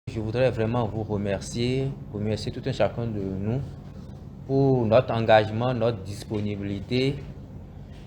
Je voudrais vraiment vous remercier tout un chacun de nous pour notre engagement, notre disponibilité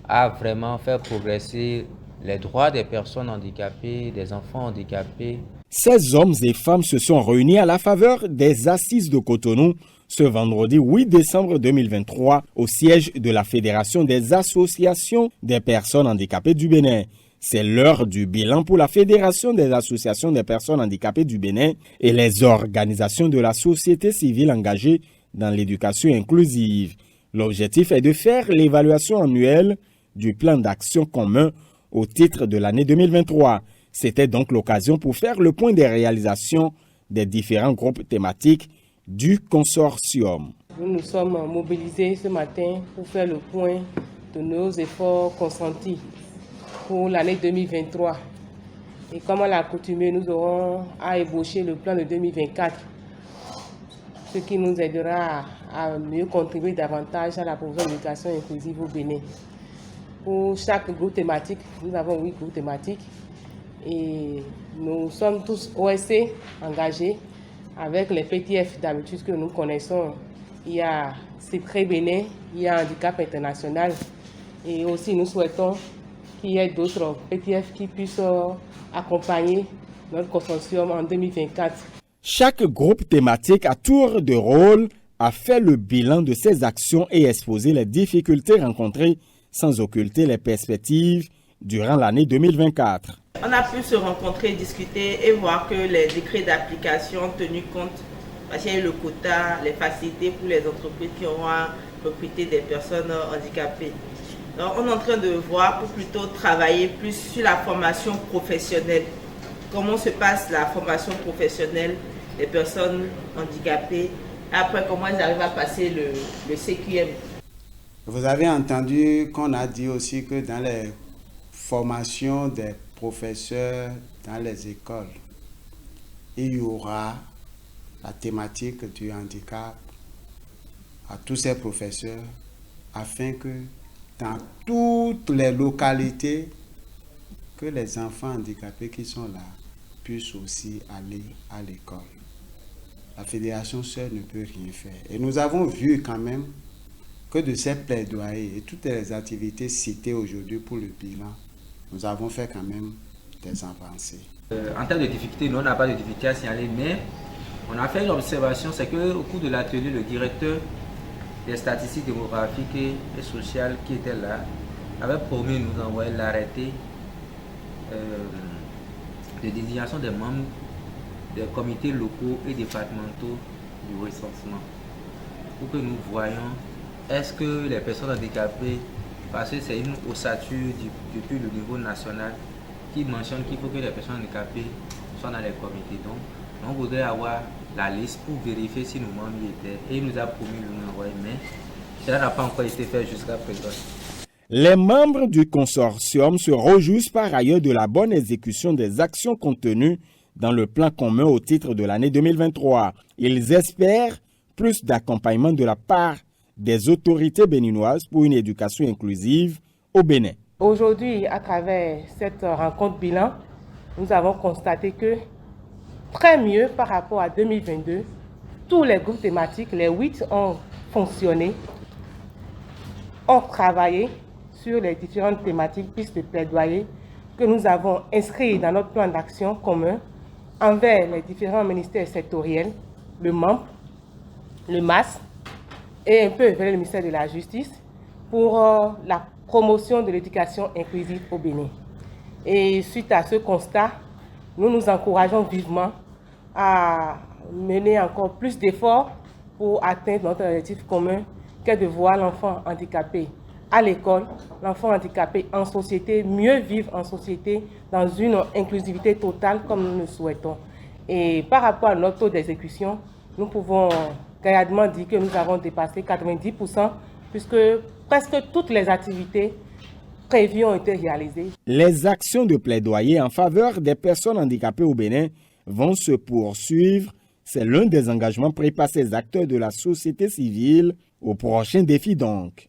à vraiment faire progresser les droits des personnes handicapées, des enfants handicapés. Ces hommes et femmes se sont réunis à la faveur des Assises de Cotonou ce vendredi 8 décembre 2023 au siège de la Fédération des associations des personnes handicapées du Bénin. C'est l'heure du bilan pour la Fédération des associations des personnes handicapées du Bénin et les organisations de la société civile engagées dans l'éducation inclusive. L'objectif est de faire l'évaluation annuelle du plan d'action commun au titre de l'année 2023. C'était donc l'occasion pour faire le point des réalisations des différents groupes thématiques du consortium. Nous nous sommes mobilisés ce matin pour faire le point de nos efforts consentis pour l'année 2023. Et comme à l'accoutumée, nous aurons à ébaucher le plan de 2024, ce qui nous aidera à mieux contribuer davantage à la promotion de l'éducation inclusive au Bénin. Pour chaque groupe thématique, nous avons 8 groupes thématiques et nous sommes tous OSC engagés avec les PTF d'habitude que nous connaissons. Il y a CIPRE Bénin, il y a Handicap International et aussi nous souhaitons qu'il y ait d'autres PTF qui puissent accompagner notre consortium en 2024. Chaque groupe thématique à tour de rôle a fait le bilan de ses actions et exposé les difficultés rencontrées sans occulter les perspectives durant l'année 2024. On a pu se rencontrer, discuter et voir que les décrets d'application ont tenu compte, parce qu'il y a eu le quota, les facilités pour les entreprises qui auront à recruter des personnes handicapées. Donc on est en train de voir pour plutôt travailler plus sur la formation professionnelle. Comment se passe la formation professionnelle des personnes handicapées, après comment elles arrivent à passer le CQM. Vous avez entendu qu'on a dit aussi que dans les formations des professeurs dans les écoles, il y aura la thématique du handicap à tous ces professeurs afin que dans toutes les localités, que les enfants handicapés qui sont là puissent aussi aller à l'école. La fédération seule ne peut rien faire. Et nous avons vu quand même que de ces plaidoyers et toutes les activités citées aujourd'hui pour le bilan, nous avons fait quand même des avancées. En termes de difficultés, nous, on n'a pas de difficultés à signaler, mais on a fait une observation, c'est qu'au cours de l'atelier, le directeur des statistiques démographiques et sociales qui était là avait promis de nous envoyer l'arrêté de désignation des membres des comités locaux et départementaux du recensement pour que nous voyions est-ce que les personnes handicapées, parce que c'est une ossature depuis le niveau national qui mentionne qu'il faut que les personnes handicapées soient dans les comités. Donc, on voudrait avoir la liste pour vérifier si nos membres y étaient. Et il nous a promis de nous envoyer, mais cela n'a pas encore été fait jusqu'à présent. Les membres du consortium se réjouissent par ailleurs de la bonne exécution des actions contenues dans le plan commun au titre de l'année 2023. Ils espèrent plus d'accompagnement de la part des autorités béninoises pour une éducation inclusive au Bénin. Aujourd'hui, à travers cette rencontre bilan, nous avons constaté que très mieux par rapport à 2022, tous les groupes thématiques, les 8 ont fonctionné, ont travaillé sur les différentes thématiques, pistes de plaidoyer que nous avons inscrites dans notre plan d'action commun envers les différents ministères sectoriels, le MAMP, le MAS et un peu vers le ministère de la Justice pour la promotion de l'éducation inclusive au Bénin. Et suite à ce constat, nous nous encourageons vivement à mener encore plus d'efforts pour atteindre notre objectif commun qu'est de voir l'enfant handicapé à l'école, l'enfant handicapé en société, mieux vivre en société dans une inclusivité totale comme nous le souhaitons. Et par rapport à notre taux d'exécution, nous pouvons gaillardement dire que nous avons dépassé 90% puisque presque toutes les activités prévues ont été réalisées. Les actions de plaidoyer en faveur des personnes handicapées au Bénin vont se poursuivre. C'est l'un des engagements pris par ces acteurs de la société civile au prochain défi donc.